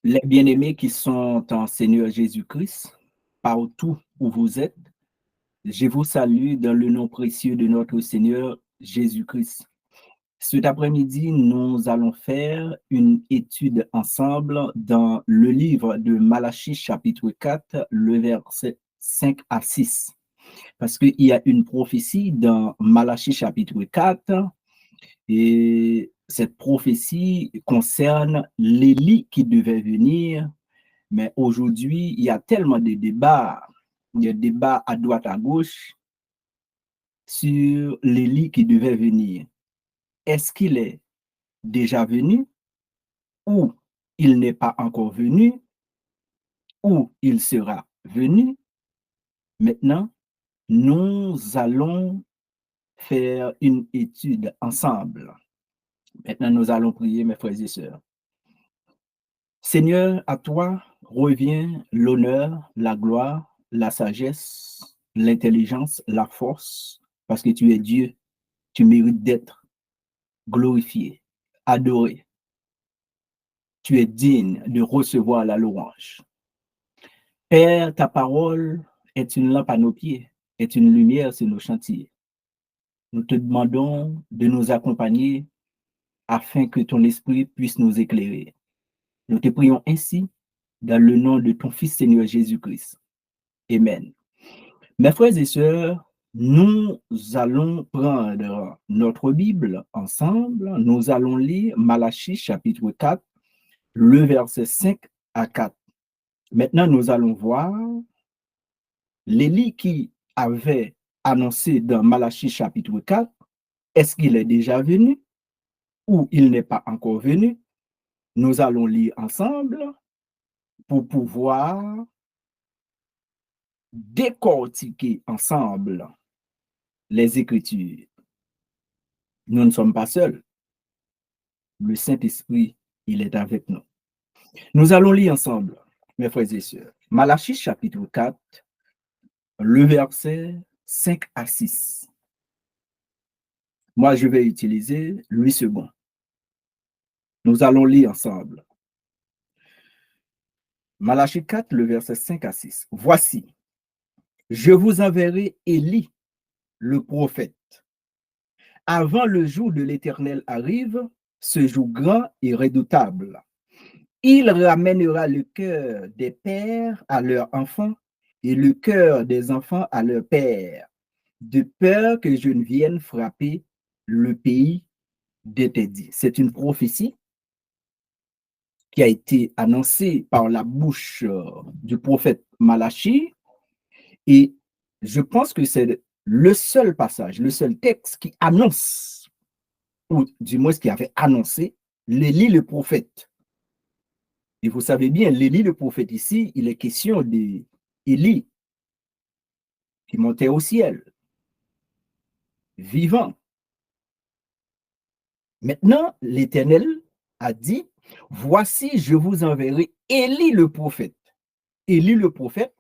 Les bien-aimés qui sont en Seigneur Jésus-Christ, partout où vous êtes, je vous salue dans le nom précieux de notre Seigneur Jésus-Christ. Cet après-midi, nous allons faire une étude ensemble dans le livre de Malachie chapitre 4, le verset 5 à 6. Parce qu'il y a une prophétie dans Malachie chapitre 4 et cette prophétie concerne l'Élie qui devait venir. Mais aujourd'hui, il y a tellement de débats, il y a des débats à droite, à gauche sur l'Élie qui devait venir. Est-ce qu'il est déjà venu ou il n'est pas encore venu ou il sera venu? Maintenant, nous allons faire une étude ensemble. Maintenant, nous allons prier, mes frères et sœurs. Seigneur, à toi revient l'honneur, la gloire, la sagesse, l'intelligence, la force, parce que tu es Dieu, tu mérites d'être glorifié, adoré. Tu es digne de recevoir la louange. Père, ta parole est une lampe à nos pieds, est une lumière sur nos chantiers. Nous te demandons de nous accompagner afin que ton esprit puisse nous éclairer. Nous te prions ainsi dans le nom de ton Fils Seigneur Jésus-Christ. Amen. Mes frères et sœurs, nous allons prendre notre Bible ensemble. Nous allons lire Malachie chapitre 4, le verset 5 à 4. Maintenant, nous allons voir l'Élie qui avait annoncé dans Malachie chapitre 4, est-ce qu'il est déjà venu ou il n'est pas encore venu? Nous allons lire ensemble pour pouvoir décortiquer ensemble les Écritures. Nous ne sommes pas seuls. Le Saint-Esprit, il est avec nous. Nous allons lire ensemble, mes frères et sœurs. Malachie chapitre 4, le verset 5 à 6. Moi, je vais utiliser 8 secondes. Nous allons lire ensemble. Malachie 4, le verset 5 à 6. Voici, je vous enverrai Élie, le prophète. Avant le jour de l'Éternel arrive, ce jour grand et redoutable. Il ramènera le cœur des pères à leurs enfants et le cœur des enfants à leurs pères, de peur que je ne vienne frapper le pays d'Éthédie. C'est une prophétie qui a été annoncée par la bouche du prophète Malachie et je pense que c'est le seul passage, le seul texte qui annonce, ou du moins qui avait annoncé l'Élie le prophète. Et vous savez bien, l'Élie le prophète ici, il est question d'Élie qui montait au ciel, vivant. Maintenant, l'Éternel a dit, voici, je vous enverrai Élie le prophète. Élie le prophète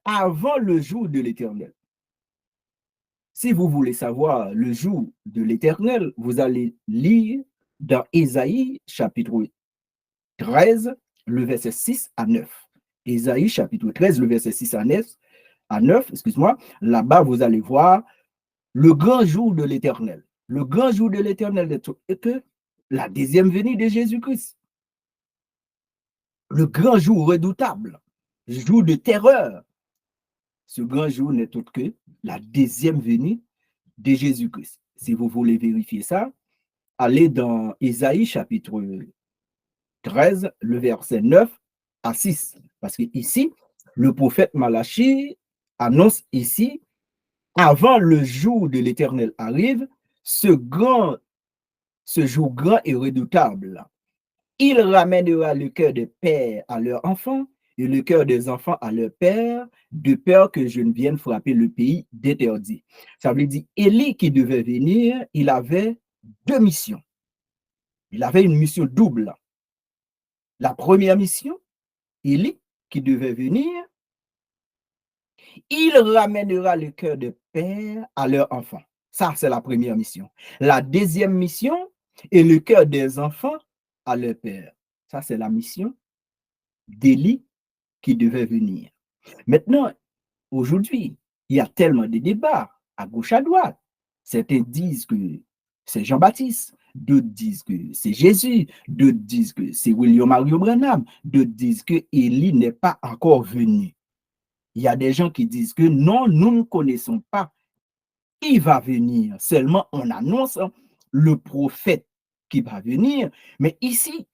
avant le jour de l'Éternel. Si vous voulez savoir le jour de l'Éternel, vous allez lire dans Ésaïe chapitre 13, le verset 6 à 9. Ésaïe chapitre 13, le verset 6 à 9, excuse-moi, là-bas vous allez voir le grand jour de l'Éternel. Le grand jour de l'Éternel est que la deuxième venue de Jésus-Christ. Le grand jour redoutable, jour de terreur. Ce grand jour n'est autre que la deuxième venue de Jésus-Christ. Si vous voulez vérifier ça, allez dans Ésaïe chapitre 13, le verset 9 à 6. Parce que ici, le prophète Malachie annonce ici, avant le jour de l'Éternel arrive, ce jour grand et redoutable. Il ramènera le cœur des pères à leurs enfants et le cœur des enfants à leurs pères, de peur que je ne vienne frapper le pays d'Éterdie. Ça veut dire, Élie qui devait venir, il avait deux missions. Il avait une mission double. La première mission, Élie qui devait venir, il ramènera le cœur des pères à leurs enfants. Ça, c'est la première mission. La deuxième mission est le cœur des enfants à leur père. Ça, c'est la mission d'Élie qui devait venir. Maintenant, aujourd'hui, il y a tellement de débats à gauche, à droite. Certains disent que c'est Jean-Baptiste, d'autres disent que c'est Jésus, d'autres disent que c'est William Mario Branham, d'autres disent que Élie n'est pas encore venu. Il y a des gens qui disent que non, nous ne connaissons pas qui va venir. Seulement, on annonce le prophète qui va venir. Mais ici,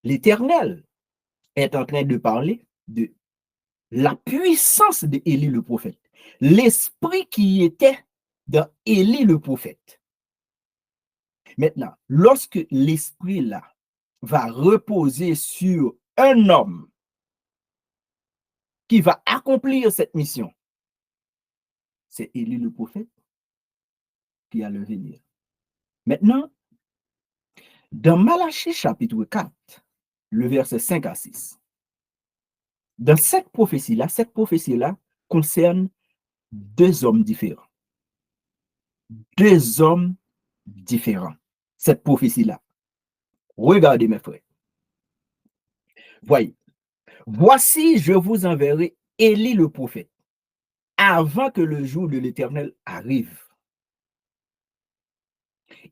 l'Éternel est en train de parler de la puissance d'Élie le prophète. L'esprit qui était dans Élie le prophète. Maintenant, lorsque l'esprit là va reposer sur un homme qui va accomplir cette mission, c'est Élie le prophète qui a le venir. Maintenant, dans Malachie chapitre 4, le verset 5 à 6, dans cette prophétie-là concerne deux hommes différents. Deux hommes différents. Cette prophétie-là. Regardez mes frères. Voyez. Voici, je vous enverrai Élie le prophète avant que le jour de l'Éternel arrive.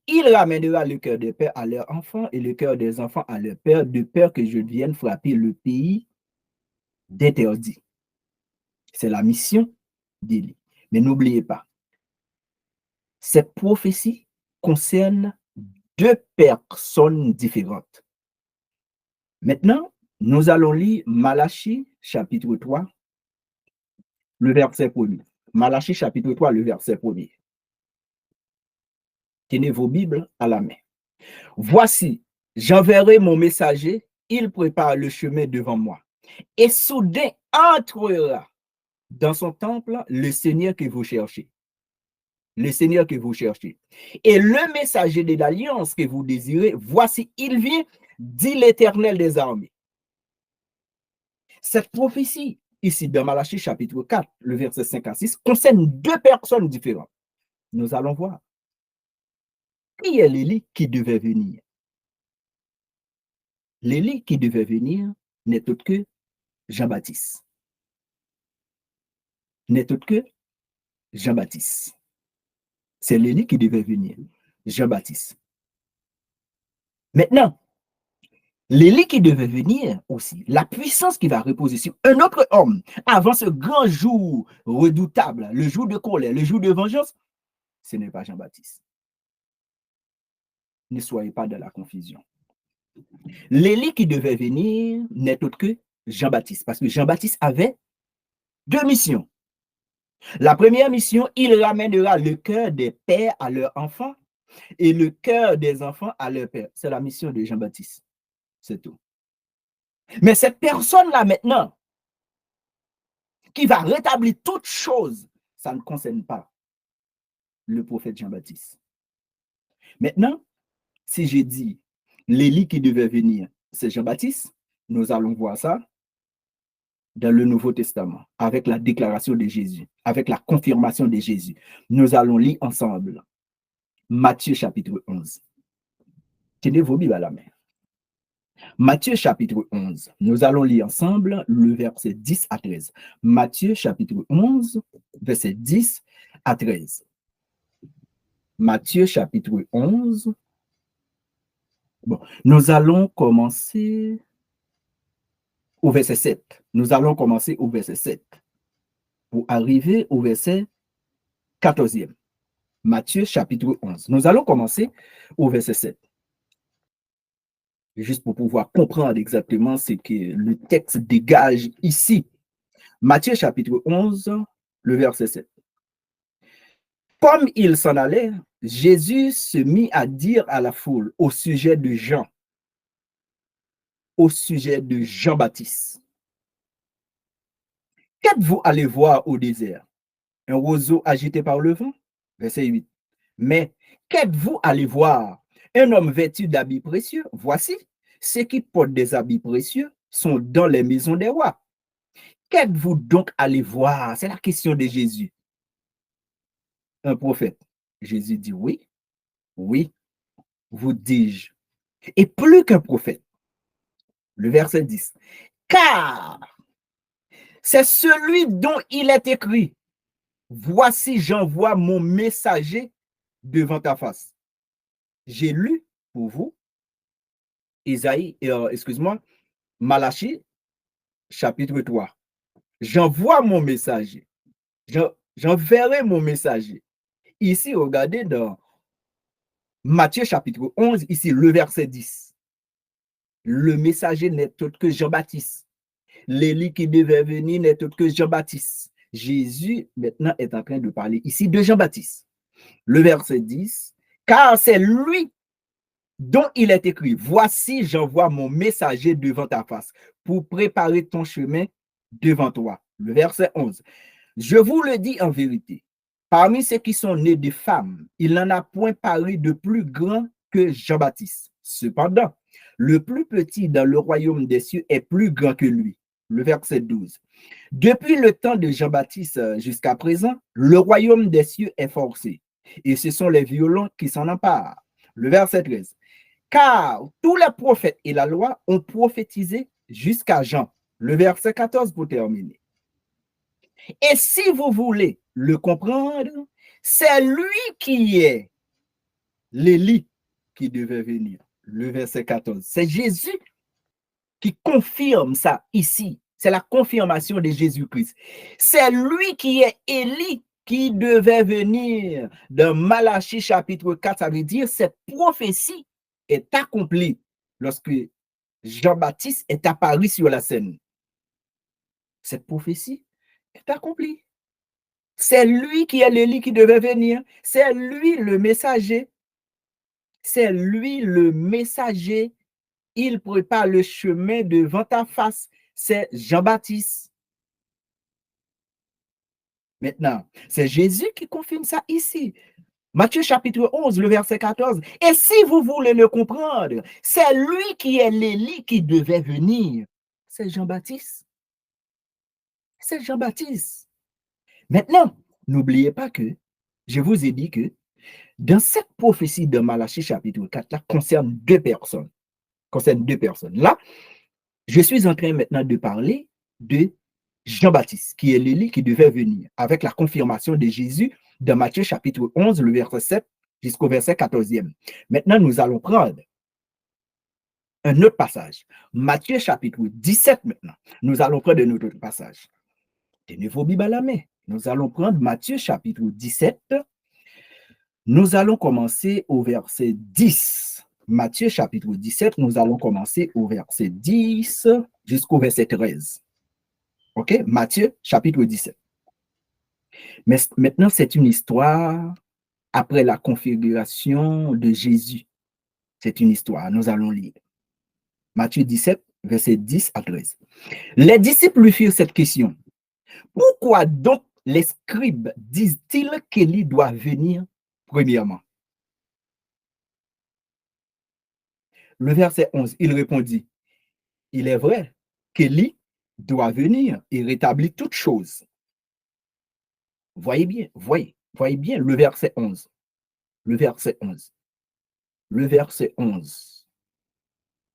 Il ramènera le cœur des pères à leurs enfants et le cœur des enfants à leurs pères, de peur que je vienne frapper le pays d'interdit. C'est la mission d'Élie. Mais n'oubliez pas, cette prophétie concerne deux personnes différentes. Maintenant, nous allons lire Malachie chapitre 3, le verset 1er. Malachie chapitre 3, le verset 1er. Tenez vos Bibles à la main. Voici, j'enverrai mon messager, il prépare le chemin devant moi. Et soudain entrera dans son temple le Seigneur que vous cherchez. Le Seigneur que vous cherchez. Et le messager de l'alliance que vous désirez, voici, il vient, dit l'Éternel des armées. Cette prophétie, ici dans Malachie chapitre 4, le verset 5 à 6, concerne deux personnes différentes. Nous allons voir. Qui est l'Élie qui devait venir? L'Élie qui devait venir n'est autre que Jean-Baptiste. N'est autre que Jean-Baptiste. C'est l'Élie qui devait venir, Jean-Baptiste. Maintenant, l'Élie qui devait venir aussi, la puissance qui va reposer sur un autre homme avant ce grand jour redoutable, le jour de colère, le jour de vengeance, ce n'est pas Jean-Baptiste. Ne soyez pas dans la confusion. L'Élie qui devait venir n'est autre que Jean-Baptiste, parce que Jean-Baptiste avait deux missions. La première mission, il ramènera le cœur des pères à leurs enfants et le cœur des enfants à leurs pères. C'est la mission de Jean-Baptiste. C'est tout. Mais cette personne-là maintenant, qui va rétablir toutes choses, ça ne concerne pas le prophète Jean-Baptiste. Maintenant, si j'ai dit l'Élie qui devait venir, c'est Jean-Baptiste, nous allons voir ça dans le Nouveau Testament, avec la déclaration de Jésus, avec la confirmation de Jésus. Nous allons lire ensemble Matthieu chapitre 11. Tenez vos Bibles à la main. Matthieu chapitre 11. Nous allons lire ensemble le verset 10 à 13. Matthieu chapitre 11, verset 10 à 13. Matthieu chapitre 11. Bon, nous allons commencer au verset 7. Nous allons commencer au verset 7 pour arriver au verset 14e. Matthieu chapitre 11. Nous allons commencer au verset 7. Juste pour pouvoir comprendre exactement ce que le texte dégage ici. Matthieu chapitre 11, le verset 7. Comme il s'en allait, Jésus se mit à dire à la foule au sujet de Jean, au sujet de Jean-Baptiste. Qu'êtes-vous allé voir au désert? Un roseau agité par le vent? Verset 8. Mais qu'êtes-vous allé voir? Un homme vêtu d'habits précieux? Voici, ceux qui portent des habits précieux sont dans les maisons des rois. Qu'êtes-vous donc allé voir? C'est la question de Jésus. Un prophète. Jésus dit oui, oui, vous dis-je. Et plus qu'un prophète. Le verset 10. Car c'est celui dont il est écrit, voici j'envoie mon messager devant ta face. J'ai lu pour vous Isaïe, excuse-moi, Malachie, chapitre 3. J'envoie mon messager. J'enverrai mon messager. Ici, regardez dans Matthieu chapitre 11, ici le verset 10. Le messager n'est autre que Jean-Baptiste. L'Élie qui devait venir n'est autre que Jean-Baptiste. Jésus, maintenant, est en train de parler ici de Jean-Baptiste. Le verset 10, car c'est lui dont il est écrit, voici, j'envoie mon messager devant ta face pour préparer ton chemin devant toi. Le verset 11, je vous le dis en vérité, parmi ceux qui sont nés de femmes, il n'en a point paru de plus grand que Jean-Baptiste. Cependant, le plus petit dans le royaume des cieux est plus grand que lui. Le verset 12. Depuis le temps de Jean-Baptiste jusqu'à présent, le royaume des cieux est forcé, et ce sont les violents qui s'en emparent. Le verset 13. Car tous les prophètes et la loi ont prophétisé jusqu'à Jean. Le verset 14 pour terminer. Et si vous voulez le comprendre, c'est lui qui est l'Élie qui devait venir. Le verset 14. C'est Jésus qui confirme ça ici. C'est la confirmation de Jésus-Christ. C'est lui qui est Élie qui devait venir. Dans Malachie chapitre 4, ça veut dire cette prophétie est accomplie lorsque Jean-Baptiste est apparu sur la scène. Cette prophétie est accomplie. C'est lui qui est l'Élie qui devait venir. C'est lui le messager. C'est lui le messager. Il prépare le chemin devant ta face. C'est Jean-Baptiste. Maintenant, c'est Jésus qui confirme ça ici. Matthieu chapitre 11, le verset 14. Et si vous voulez le comprendre, c'est lui qui est l'Élie qui devait venir. C'est Jean-Baptiste. C'est Jean-Baptiste. Maintenant, n'oubliez pas que je vous ai dit que dans cette prophétie de Malachie chapitre 4, là, concerne deux personnes. Là, je suis en train maintenant de parler de Jean-Baptiste, qui est l'Élie qui devait venir, avec la confirmation de Jésus de Matthieu chapitre 11, le verset 7 jusqu'au verset 14e. Maintenant, nous allons prendre un autre passage. Matthieu chapitre 17 maintenant. Nous allons prendre un autre passage. Tenez vos Bibles à la main. Nous allons prendre Matthieu chapitre 17. Nous allons commencer au verset 10. Matthieu chapitre 17, nous allons commencer au verset 10 jusqu'au verset 13. OK? Matthieu chapitre 17. Mais maintenant, c'est une histoire après la configuration de Jésus. C'est une histoire. Nous allons lire. Matthieu 17, verset 10 à 13. Les disciples lui firent cette question. Pourquoi donc les scribes disent-ils qu'Élie doit venir premièrement? Le verset 11, il répondit, il est vrai qu'Élie doit venir et rétablir toutes choses. Voyez bien le verset 11. Le verset 11. Le verset 11.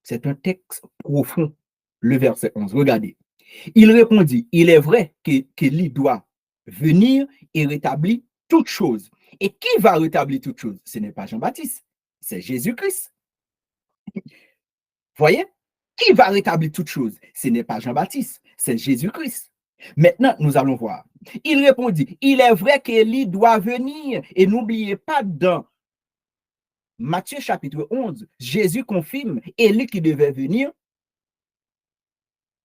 C'est un texte profond. Le verset 11. Regardez. Il répondit, il est vrai qu'Élie doit venir et rétablir toutes choses. Et qui va rétablir toutes choses? Ce n'est pas Jean-Baptiste, c'est Jésus-Christ. Voyez? Qui va rétablir toutes choses? Ce n'est pas Jean-Baptiste, c'est Jésus-Christ. Maintenant, nous allons voir. Il répondit, il est vrai qu'Élie doit venir. Et n'oubliez pas, dans Matthieu chapitre 11, Jésus confirme Élie qui devait venir,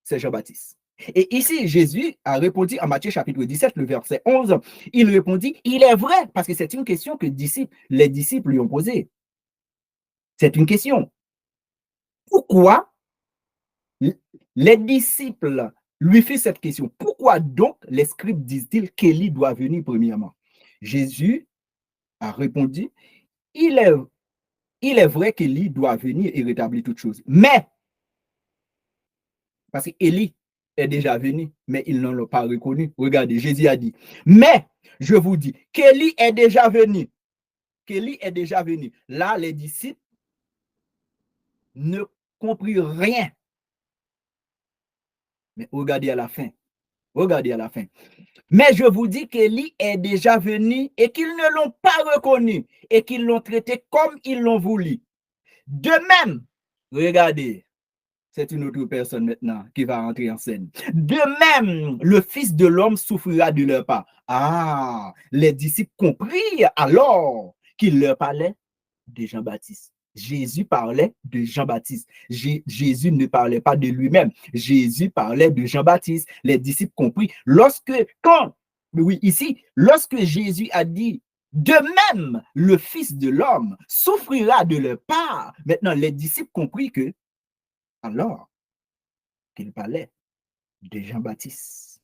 c'est Jean-Baptiste. Et ici, Jésus a répondu en Matthieu chapitre 17, le verset 11, il répondit, il est vrai, parce que c'est une question que les disciples lui ont posée. C'est une question. Pourquoi les disciples lui font cette question? Pourquoi donc les scribes disent-ils qu'Élie doit venir premièrement? Jésus a répondu, il est vrai qu'Élie doit venir et rétablir toutes choses. Mais, parce qu'Élie est déjà venu, mais ils ne l'ont pas reconnu. Regardez, Jésus a dit, mais je vous dis qu'Élie est déjà venu. Qu'Élie est déjà venu. Là, les disciples ne comprirent rien. Mais regardez à la fin. Regardez à la fin. Mais je vous dis qu'Élie est déjà venu et qu'ils ne l'ont pas reconnu et qu'ils l'ont traité comme ils l'ont voulu. De même, regardez, c'est une autre personne maintenant qui va entrer en scène. De même, le Fils de l'homme souffrira de leur part. Ah, les disciples comprirent alors qu'il leur parlait de Jean-Baptiste. Jésus parlait de Jean-Baptiste. Jésus ne parlait pas de lui-même. Jésus parlait de Jean-Baptiste. Les disciples compris. Lorsque Jésus a dit, de même, le Fils de l'homme souffrira de leur part. Maintenant, les disciples compris que, alors qu'il parlait de Jean-Baptiste.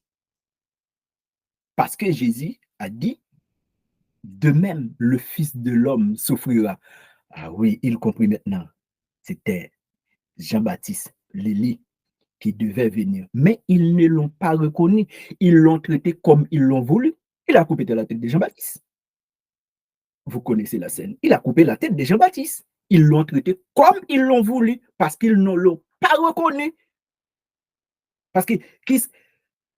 Parce que Jésus a dit, de même, le Fils de l'homme souffrira. Ah oui, il comprit maintenant. C'était Jean-Baptiste, l'Élie, qui devait venir. Mais ils ne l'ont pas reconnu. Ils l'ont traité comme ils l'ont voulu. Il a coupé la tête de Jean-Baptiste. Vous connaissez la scène. Il a coupé la tête de Jean-Baptiste. Ils l'ont traité comme ils l'ont voulu parce qu'ils ne l'ont pas reconnu. Parce que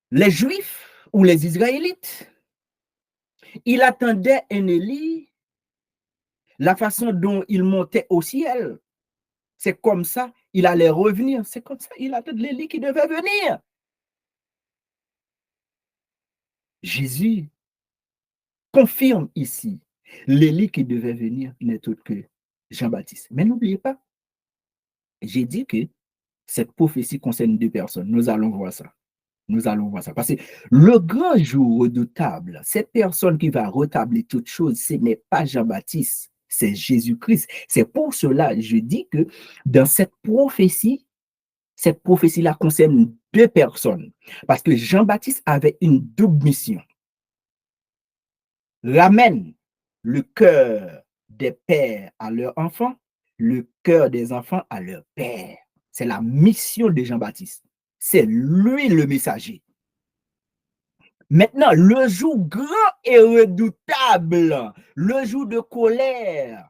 les Juifs ou les Israélites, ils attendaient un Élie, la façon dont il montait au ciel. C'est comme ça, il allait revenir. C'est comme ça, il attendait l'Élie qui devait venir. Jésus confirme ici, l'Élie qui devait venir n'est autre que Jean-Baptiste. Mais n'oubliez pas, j'ai dit que cette prophétie concerne deux personnes. Nous allons voir ça. Nous allons voir ça. Parce que le grand jour redoutable, cette personne qui va rétablir toutes choses, ce n'est pas Jean-Baptiste, c'est Jésus-Christ. C'est pour cela que je dis que dans cette prophétie-là concerne deux personnes. Parce que Jean-Baptiste avait une double mission. Ramène le cœur des pères à leurs enfants, le cœur des enfants à leur père. C'est la mission de Jean-Baptiste. C'est lui le messager. Maintenant, le jour grand et redoutable, le jour de colère,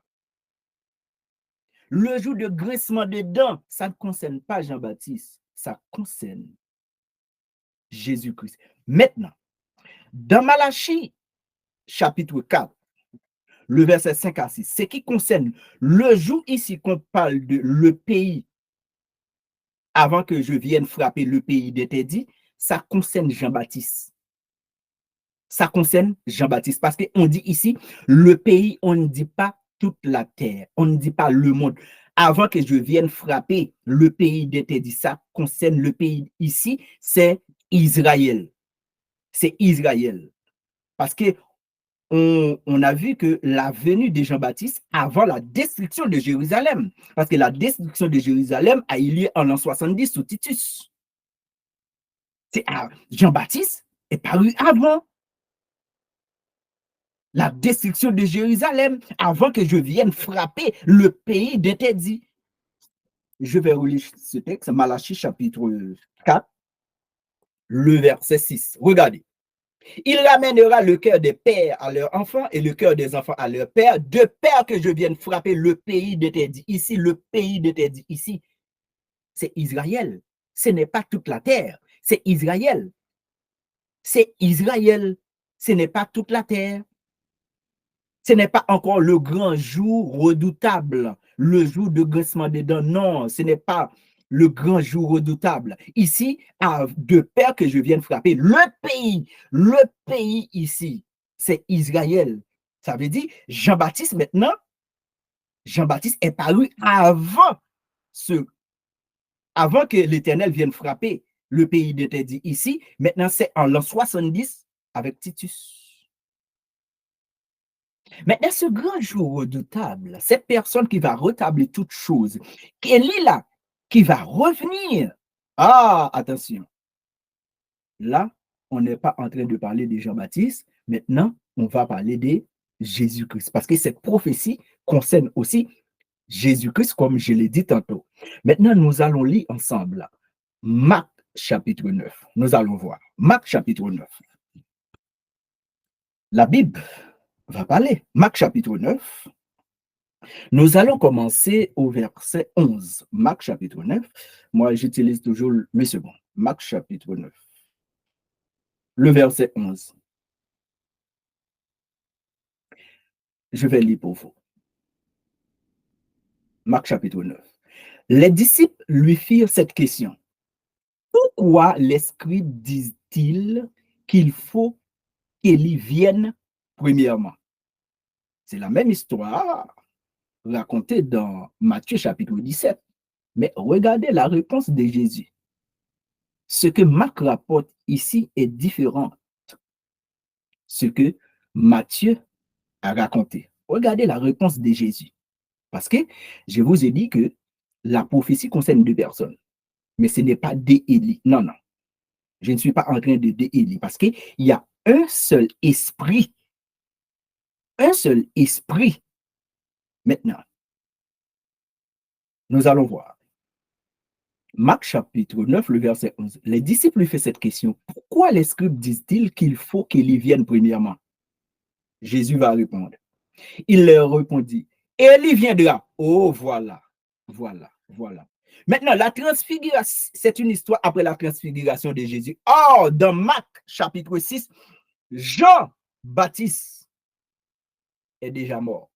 le jour de grincement des dents, ça ne concerne pas Jean-Baptiste, ça concerne Jésus-Christ. Maintenant, dans Malachie, chapitre 4, le verset 5 à 6, ce qui concerne le jour ici qu'on parle de le pays, avant que je vienne frapper le pays d'interdit, ça concerne Jean-Baptiste. Ça concerne Jean-Baptiste. Parce qu'on dit ici, le pays, on ne dit pas toute la terre. On ne dit pas le monde. Avant que je vienne frapper le pays d'interdit, ça concerne le pays ici, c'est Israël. C'est Israël. Parce que on a vu que la venue de Jean-Baptiste avant la destruction de Jérusalem. Parce que la destruction de Jérusalem a eu lieu en l'an 70 sous Titus. Jean-Baptiste est paru avant la destruction de Jérusalem, avant que je vienne frapper le pays d'interdit. Je vais relire ce texte, Malachie chapitre 4, le verset 6. Regardez. Il ramènera le cœur des pères à leurs enfants et le cœur des enfants à leurs pères, de peur que je vienne frapper le pays d'interdit. Ici, le pays d'interdit, ici, c'est Israël. Ce n'est pas toute la terre, c'est Israël. C'est Israël. Ce n'est pas toute la terre. Ce n'est pas encore le grand jour redoutable, le jour de grincement des dents. Non, ce n'est pas le grand jour redoutable. Ici, de peur que je vienne frapper le pays ici, c'est Israël. Ça veut dire, Jean-Baptiste maintenant, Jean-Baptiste est paru avant que l'Éternel vienne frapper le pays d'interdit ici. Maintenant, c'est en l'an 70 avec Titus. Maintenant, ce grand jour redoutable, cette personne qui va rétablir toutes choses, elle est là, qui va revenir. Ah, attention. Là, on n'est pas en train de parler de Jean-Baptiste. Maintenant, on va parler de Jésus-Christ. Parce que cette prophétie concerne aussi Jésus-Christ, comme je l'ai dit tantôt. Maintenant, nous allons lire ensemble Marc chapitre 9. Nous allons voir. Marc chapitre 9. La Bible va parler. Marc chapitre 9. Nous allons commencer au verset 11. Marc chapitre 9. Moi, j'utilise toujours le second. Marc chapitre 9, le verset 11. Je vais lire pour vous. Marc chapitre 9. Les disciples lui firent cette question. Pourquoi les scribes disent-ils qu'il faut qu'Élie vienne premièrement? C'est la même histoire racontée dans Matthieu chapitre 17. Mais regardez la réponse de Jésus. Ce que Marc rapporte ici est différent de ce que Matthieu a raconté. Regardez la réponse de Jésus. Parce que je vous ai dit que la prophétie concerne deux personnes. Mais ce n'est pas d'Élie. Non, non. Je ne suis pas en train de d'Élie. Parce qu'il y a un seul esprit. Un seul esprit. Maintenant, nous allons voir. Marc chapitre 9, le verset 11. Les disciples lui font cette question. Pourquoi les scribes disent-ils qu'il faut qu'il vienne premièrement? Jésus va répondre. Il leur répondit. Élie viendra. Oh, voilà. Voilà. Voilà. Maintenant, la transfiguration, c'est une histoire après la transfiguration de Jésus. Or, dans Marc chapitre 6, Jean-Baptiste est déjà mort.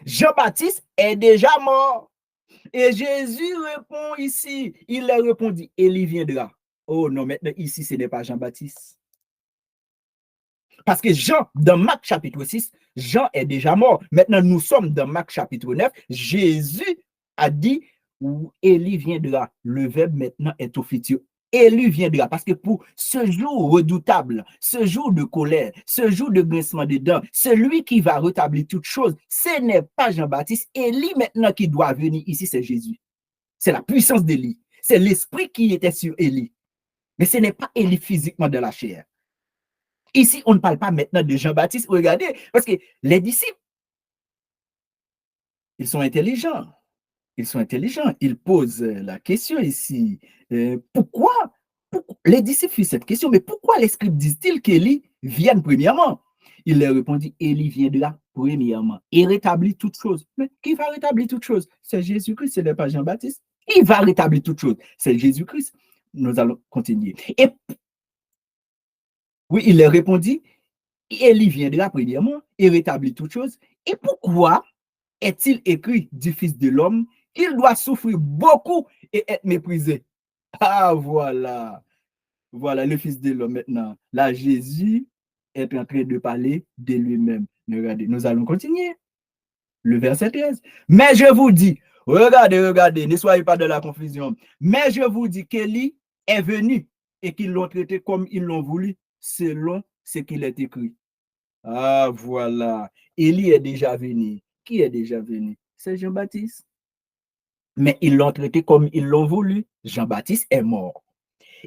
Jean-Baptiste est déjà mort. Et Jésus répond ici, il leur répondit, Élie viendra. Oh non, maintenant ici, ce n'est pas Jean-Baptiste. Parce que Jean, dans Marc chapitre 6, Jean est déjà mort. Maintenant, nous sommes dans Marc chapitre 9. Jésus a dit, Élie viendra. Le verbe maintenant est au futur. Élie viendra. Parce que pour ce jour redoutable, ce jour de colère, ce jour de grincement de dents, celui qui va rétablir toutes choses, ce n'est pas Jean-Baptiste. Élie maintenant qui doit venir ici, c'est Jésus. C'est la puissance d'Élie. C'est l'esprit qui était sur Élie. Mais ce n'est pas Élie physiquement de la chair. Ici, on ne parle pas maintenant de Jean-Baptiste. Regardez, parce que les disciples, ils sont intelligents. Ils sont intelligents. Ils posent la question ici. Pourquoi les disciples font cette question, mais pourquoi les scribes disent-ils qu'Élie vienne premièrement? Il leur répondit, Élie viendra premièrement et rétablit toutes choses. Mais qui va rétablir toutes choses? C'est Jésus-Christ, ce n'est pas Jean-Baptiste. Il va rétablir toutes choses. C'est Jésus-Christ. Nous allons continuer. Et oui, il leur répondit, Élie viendra premièrement et rétablit toutes choses. Et pourquoi est-il écrit du Fils de l'homme qu'il doit souffrir beaucoup et être méprisé? Ah, voilà. Voilà le Fils de l'homme maintenant. Là, Jésus est en train de parler de lui-même. Regardez, nous allons continuer. Le verset 13. Mais je vous dis, regardez, ne soyez pas de la confusion. Mais je vous dis qu'Élie est venu et qu'ils l'ont traité comme ils l'ont voulu, selon ce qu'il est écrit. Ah, voilà. Élie est déjà venu. Qui est déjà venu? C'est Jean-Baptiste. Mais ils l'ont traité comme ils l'ont voulu. Jean-Baptiste est mort.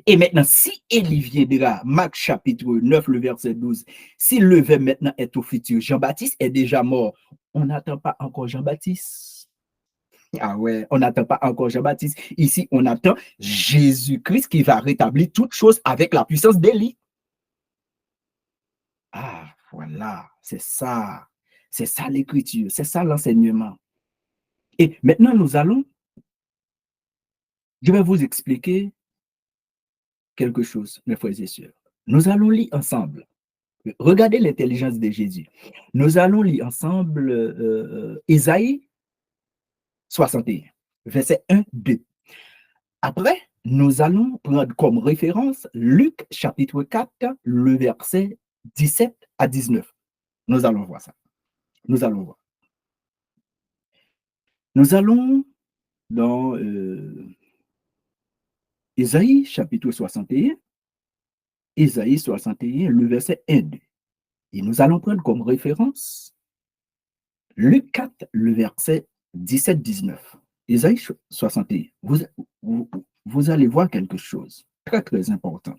Et maintenant, si Élie viendra, Marc chapitre 9, le verset 12, si le verbe maintenant est au futur, Jean-Baptiste est déjà mort. On n'attend pas encore Jean-Baptiste. Ah ouais, on n'attend pas encore Jean-Baptiste. Ici, on attend Jésus-Christ qui va rétablir toutes choses avec la puissance d'Élie. Ah, voilà, c'est ça. C'est ça l'écriture, c'est ça l'enseignement. Et maintenant, je vais vous expliquer quelque chose, mes frères et sœurs. Nous allons lire ensemble. Regardez l'intelligence de Jésus. Nous allons lire ensemble Ésaïe 61, verset 1, 2. Après, nous allons prendre comme référence Luc chapitre 4, le verset 17 à 19. Nous allons voir ça. Nous allons voir. Nous allons dans Ésaïe chapitre 61, Ésaïe 61, le verset 1, 2. Et nous allons prendre comme référence Luc 4, le verset 17, 19. Ésaïe 61. Vous allez voir quelque chose très, très important.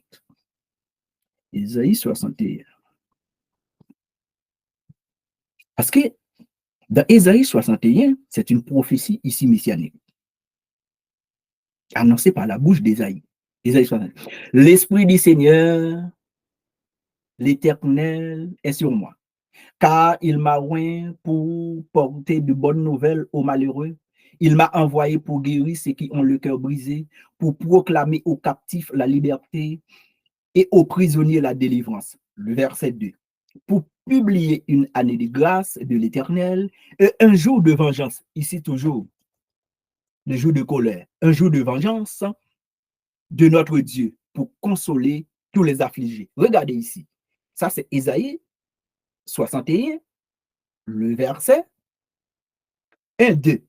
Ésaïe 61. Parce que dans Ésaïe 61, c'est une prophétie ici messianique, annoncée par la bouche d'Ésaïe. Ésaïe 61. L'Esprit du Seigneur, l'Éternel, est sur moi, car il m'a oint pour porter de bonnes nouvelles aux malheureux. Il m'a envoyé pour guérir ceux qui ont le cœur brisé, pour proclamer aux captifs la liberté et aux prisonniers la délivrance. Le verset 2. Pour publier une année de grâce de l'Éternel et un jour de vengeance. Ici toujours, le jour de colère, un jour de vengeance de notre Dieu pour consoler tous les affligés. Regardez ici. Ça, c'est Ésaïe 61, le verset 1, 2.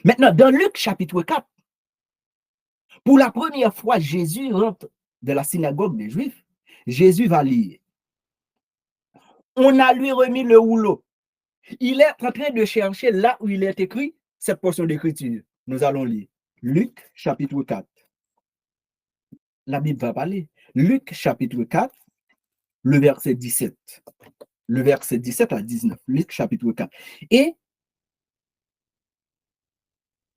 Maintenant, dans Luc chapitre 4, pour la première fois, Jésus rentre de la synagogue des Juifs. Jésus va lire. On a lui remis le rouleau. Il est en train de chercher là où il est écrit cette portion d'écriture. Nous allons lire. Luc chapitre 4. La Bible va parler. Luc chapitre 4, le verset 17. Le verset 17 à 19. Luc chapitre 4. Et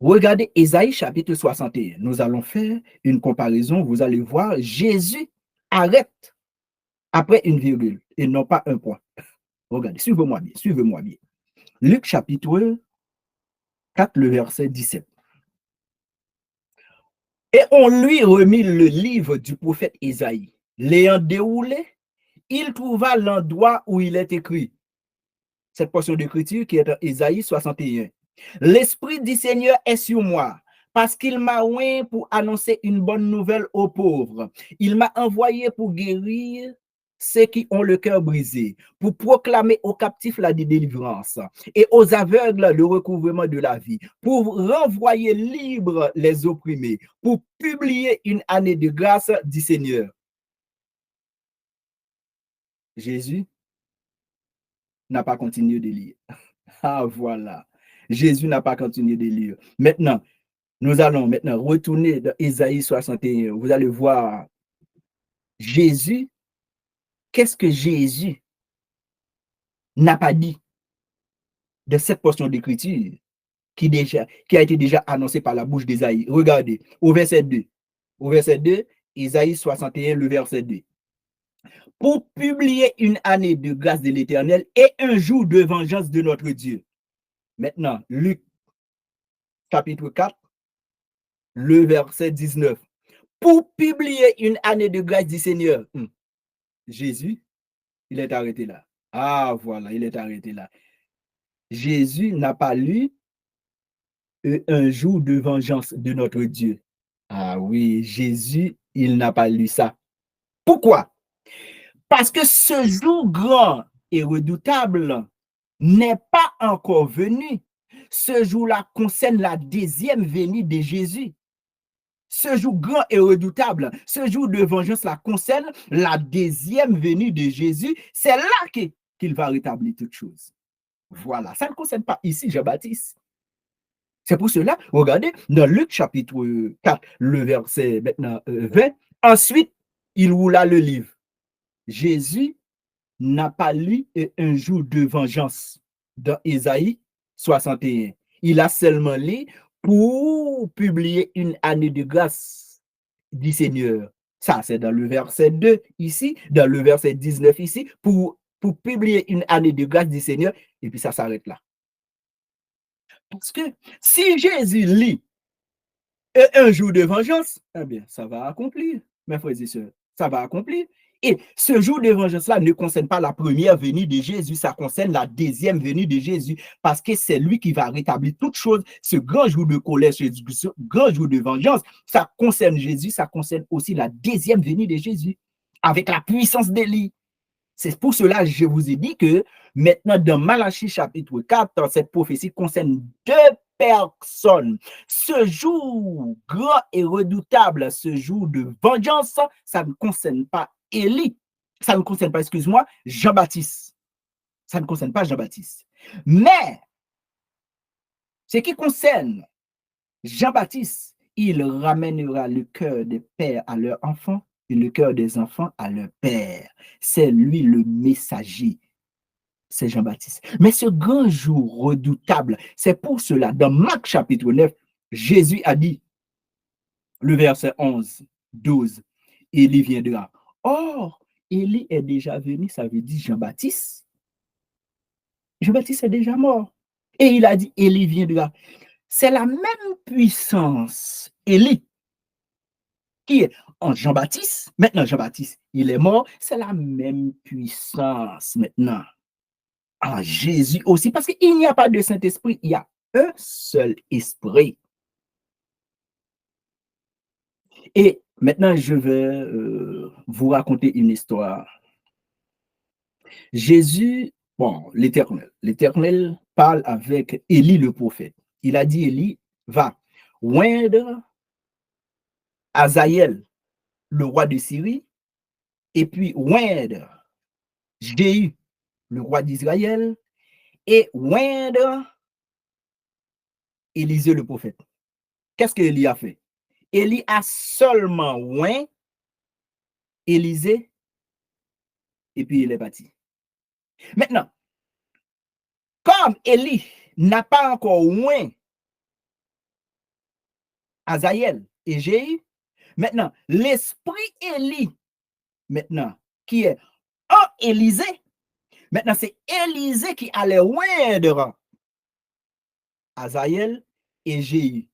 regardez Ésaïe chapitre 61. Nous allons faire une comparaison. Vous allez voir, Jésus arrête après une virgule et non pas un point. Regardez, suivez-moi bien, suivez-moi bien. Luc chapitre 4, le verset 17. Et on lui remit le livre du prophète Ésaïe. L'ayant déroulé, il trouva l'endroit où il est écrit. Cette portion d'écriture qui est dans Ésaïe 61. L'Esprit du Seigneur est sur moi, parce qu'il m'a oint pour annoncer une bonne nouvelle aux pauvres. Il m'a envoyé pour guérir ceux qui ont le cœur brisé, pour proclamer aux captifs la délivrance et aux aveugles le recouvrement de la vie, pour renvoyer libres les opprimés, pour publier une année de grâce du Seigneur. Jésus n'a pas continué de lire. Ah, voilà. Jésus n'a pas continué de lire. Maintenant, nous allons maintenant retourner dans Ésaïe 61. Vous allez voir Jésus. Qu'est-ce que Jésus n'a pas dit de cette portion d'écriture qui a été déjà annoncée par la bouche d'Ésaïe? Regardez, au verset 2. Au verset 2, Ésaïe 61, le verset 2. Pour publier une année de grâce de l'Éternel et un jour de vengeance de notre Dieu. Maintenant, Luc chapitre 4, le verset 19. Pour publier une année de grâce du Seigneur. Jésus, il est arrêté là. Ah, voilà, il est arrêté là. Jésus n'a pas lu un jour de vengeance de notre Dieu. Ah oui, Jésus, il n'a pas lu ça. Pourquoi? Parce que ce jour grand et redoutable n'est pas encore venu. Ce jour-là concerne la deuxième venue de Jésus. Ce jour grand et redoutable, ce jour de vengeance-là concerne la deuxième venue de Jésus. C'est là qu'il va rétablir toutes choses. Voilà, ça ne concerne pas ici Jean-Baptiste. C'est pour cela, regardez, dans Luc chapitre 4, le verset maintenant 20, ensuite, il roula le livre. Jésus n'a pas lu un jour de vengeance dans Ésaïe 61. Il a seulement lu pour publier une année de grâce du Seigneur. Ça, c'est dans le verset 2 ici, dans le verset 19 ici, pour publier une année de grâce du Seigneur, et puis ça s'arrête là. Parce que si Jésus lit un jour de vengeance, eh bien, ça va accomplir, mes frères et sœurs, ça va accomplir. Et ce jour de vengeance-là ne concerne pas la première venue de Jésus, ça concerne la deuxième venue de Jésus, parce que c'est lui qui va rétablir toutes choses. Ce grand jour de colère, ce grand jour de vengeance, ça concerne Jésus, ça concerne aussi la deuxième venue de Jésus, avec la puissance d'Élie. C'est pour cela que je vous ai dit que maintenant, dans Malachie chapitre 4, cette prophétie concerne deux personnes. Ce jour grand et redoutable, ce jour de vengeance, ça ne concerne pas Élie. Ça ne concerne pas, excuse-moi, Jean-Baptiste. Ça ne concerne pas Jean-Baptiste. Mais, ce qui concerne Jean-Baptiste, il ramènera le cœur des pères à leurs enfants et le cœur des enfants à leur père. C'est lui le messager. C'est Jean-Baptiste. Mais ce grand jour redoutable, c'est pour cela, dans Marc chapitre 9, Jésus a dit, le verset 11, 12, Élie viendra. Or, Élie est déjà venu, ça veut dire Jean-Baptiste. Jean-Baptiste est déjà mort. Et il a dit, Élie viendra. c'est la même puissance Élie qui est en Jean-Baptiste. Maintenant, Jean-Baptiste, il est mort. C'est la même puissance maintenant en Jésus aussi. Parce qu'il n'y a pas de Saint-Esprit, il y a un seul esprit. Et maintenant, je vais vous raconter une histoire. Jésus, bon, l'Éternel parle avec Élie le prophète. Il a dit, Élie, va oindre Azaël, le roi de Syrie, et puis oindre Jéhu, le roi d'Israël, et oindre Élisée le prophète. Qu'est-ce qu'Élie a fait? Élie a seulement oint Élisée, et puis il est parti. Maintenant, comme Élie n'a pas encore oint Azaël et Jéhu, maintenant, l'esprit Élie, maintenant, qui est en Élisée, maintenant, c'est Élisée qui allait oindre Azaël et Jéhu.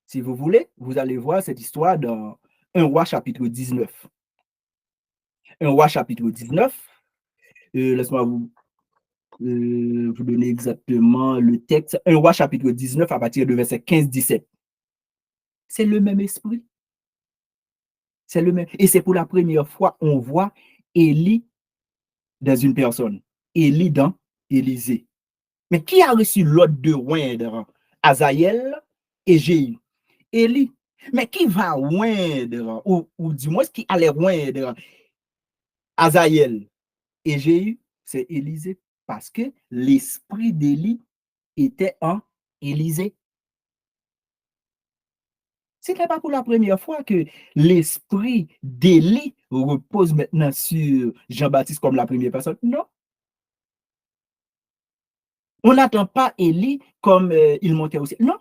Si vous voulez, vous allez voir cette histoire dans 1 Roi chapitre 19. 1 Roi chapitre 19, laisse-moi vous donner exactement le texte. 1 Roi chapitre 19 à partir de verset 15-17. C'est le même esprit. C'est le même. Et c'est pour la première fois on voit Élie dans une personne. Élie dans Élisée. Mais qui a reçu l'ordre de oindre Azaël et Jéhu? Élie. Mais qui va oindre, ou du moins qui allait oindre Azaël et Jéhu? C'est Élisée. Parce que l'esprit d'Élie était en Élisée. Ce n'est pas pour la première fois que l'esprit d'Élie repose maintenant sur Jean-Baptiste comme la première personne. Non. On n'attend pas Élie comme il montait aussi. Non.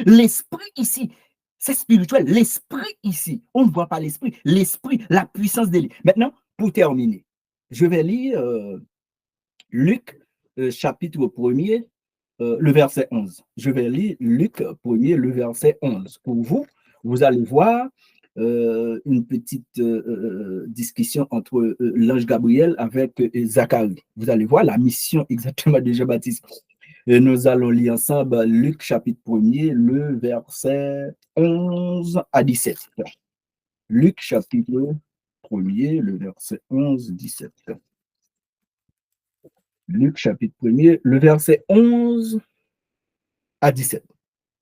L'esprit ici, c'est spirituel. L'esprit ici, on ne voit pas l'esprit. L'esprit, la puissance d'Élie. Maintenant, pour terminer, je vais lire Luc, chapitre 1er, le verset 11. Je vais lire Luc 1er, le verset 11. Pour vous, vous allez voir une petite discussion entre l'ange Gabriel avec Zacharie. Vous allez voir la mission exactement de Jean-Baptiste. Nous allons lire ensemble Luc chapitre 1er, le verset 11 à 17. Luc chapitre 1er, le verset 11-17. Luc chapitre 1er, le verset 11 à 17.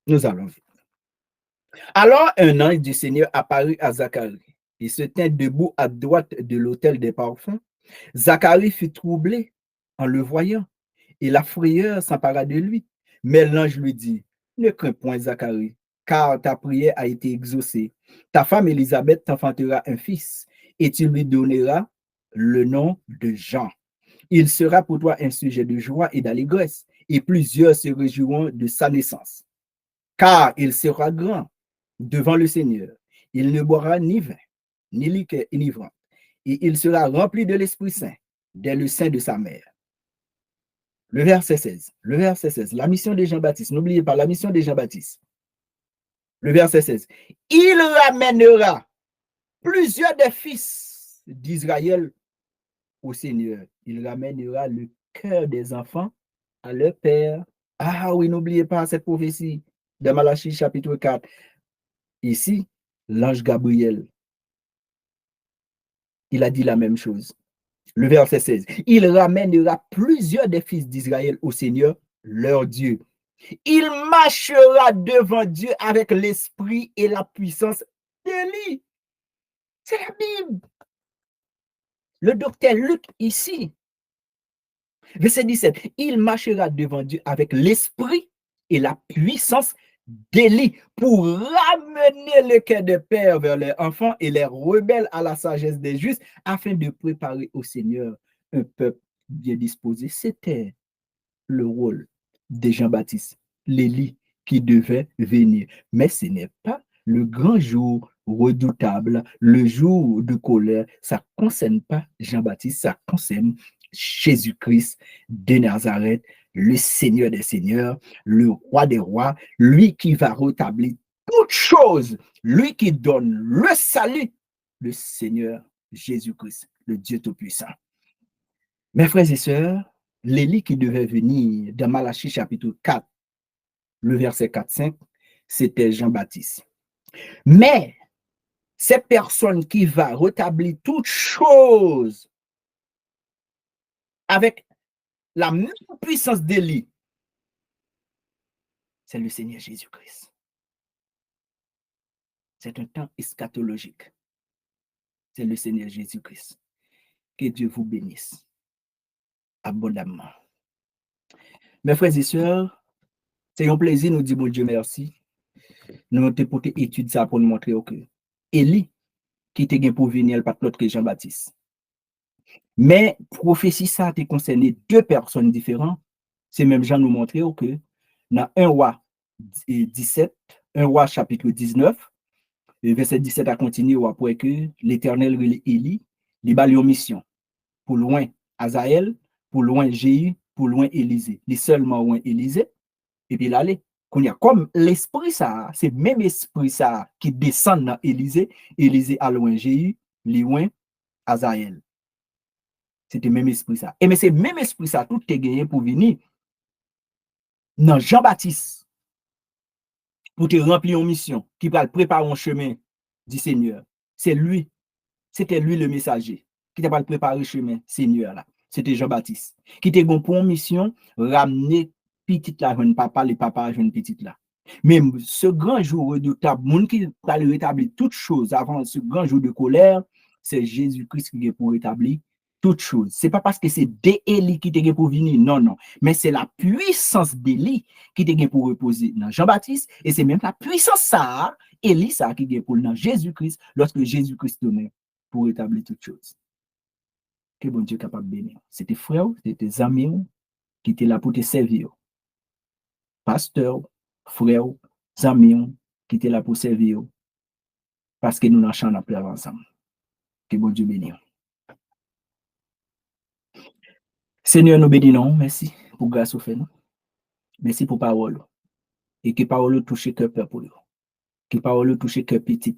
Nous allons voir. Alors un ange du Seigneur apparut à Zacharie. Il se tint debout à droite de l'autel des parfums. Zacharie fut troublé en le voyant, et la frayeur s'empara de lui. Mais l'ange lui dit, ne crains point, Zacharie, car ta prière a été exaucée. Ta femme Élisabeth t'enfantera un fils, et tu lui donneras le nom de Jean. Il sera pour toi un sujet de joie et d'allégresse, et plusieurs se réjouiront de sa naissance. Car il sera grand devant le Seigneur. Il ne boira ni vin, ni liqueur enivrante, et il sera rempli de l'Esprit Saint dès le sein de sa mère. Le verset 16, la mission de Jean-Baptiste, n'oubliez pas la mission de Jean-Baptiste. Le verset 16, il ramènera plusieurs des fils d'Israël au Seigneur. Il ramènera le cœur des enfants à leur père. Ah oui, n'oubliez pas cette prophétie de Malachie chapitre 4. Ici, l'ange Gabriel, il a dit la même chose. Le verset 16, il ramènera plusieurs des fils d'Israël au Seigneur, leur Dieu. Il marchera devant Dieu avec l'esprit et la puissance d'Élie. C'est la Bible. Le docteur Luc ici, verset 17, il marchera devant Dieu avec l'esprit et la puissance d'Élie pour ramener le cœur des pères vers leurs enfants et les rebelles à la sagesse des justes afin de préparer au Seigneur un peuple bien disposé. C'était le rôle de Jean-Baptiste, l'Élie qui devait venir. Mais ce n'est pas le grand jour redoutable, le jour de colère. Ça ne concerne pas Jean-Baptiste, ça concerne Jésus-Christ de Nazareth, le Seigneur des Seigneurs, le Roi des Rois, lui qui va rétablir toutes choses, lui qui donne le salut, le Seigneur Jésus-Christ, le Dieu Tout-Puissant. Mes frères et sœurs, l'Élie qui devait venir dans Malachie chapitre 4, le verset 4-5, c'était Jean-Baptiste. Mais cette personne qui va rétablir toutes choses avec la même puissance d'Élie, c'est le Seigneur Jésus-Christ. C'est un temps eschatologique. C'est le Seigneur Jésus-Christ. Que Dieu vous bénisse abondamment. Mes frères et sœurs, c'est un plaisir de nous dire bon Dieu merci. Nous avons porté étude ça pour nous montrer que Élie, qui était pour venir, pas l'autre que Jean-Baptiste. Mais prophétie ça a concerné deux personnes différentes. C'est même Jean nous montrer que dans 1 roi 17, 1 roi chapitre 19, verset 17 a continué après que l'Éternel Élie, il a une mission pour loin Azaël, pour loin Jéhu, pour loin Élisée. Il seulement loin Élisée, et puis il allait. Comme l'esprit ça, c'est même esprit ça qui descend dans Élisée, Élisée a loin Jéhu, loin Azaël. C'était même esprit ça. Et mais c'est même esprit ça, tout est gagné pour venir dans Jean-Baptiste, pour te remplir une mission, qui va préparer un chemin du Seigneur. C'est lui, c'était lui le messager, qui t'a préparé le chemin, Seigneur là. C'était Jean-Baptiste, qui t'a pour une mission, ramener petite la jeune papa, les papas jeune petite là. Mais ce grand jour redoutable, monde qui va rétablir toutes choses avant ce grand jour de colère, c'est Jésus-Christ qui est pour rétablir toutes choses. C'est pas parce que c'est des Élie qui t'est pour venir, non, non. Mais c'est la puissance d'Élie qui t'est pour reposer dans Jean-Baptiste, et c'est même la puissance ça, Élie ça qui est pour dans Jésus-Christ, lorsque Jésus-Christ donnait pour rétablir toutes choses. Que bon Dieu capable de bénir. C'était frère, c'était amis qui étaient là pour te servir. Pasteur, frère, amis qui étaient là pour servir. Parce que nous n'en chantons plus ensemble. Que bon Dieu bénisse. Seigneur, nous bénissons. Merci pour grâce au fait. Merci pour parole. Et que parole touche cœur peuple. Que parole touche cœur petit.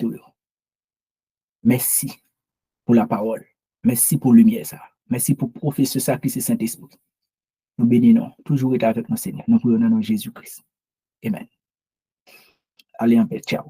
Merci pour la parole. Merci pour lumière ça. Merci pour professeur ça qui c'est Saint-Esprit. Nous bénissons. Toujours être avec nous, Seigneur. Nous prions dans Jésus-Christ. Amen. Allez en paix. Ciao.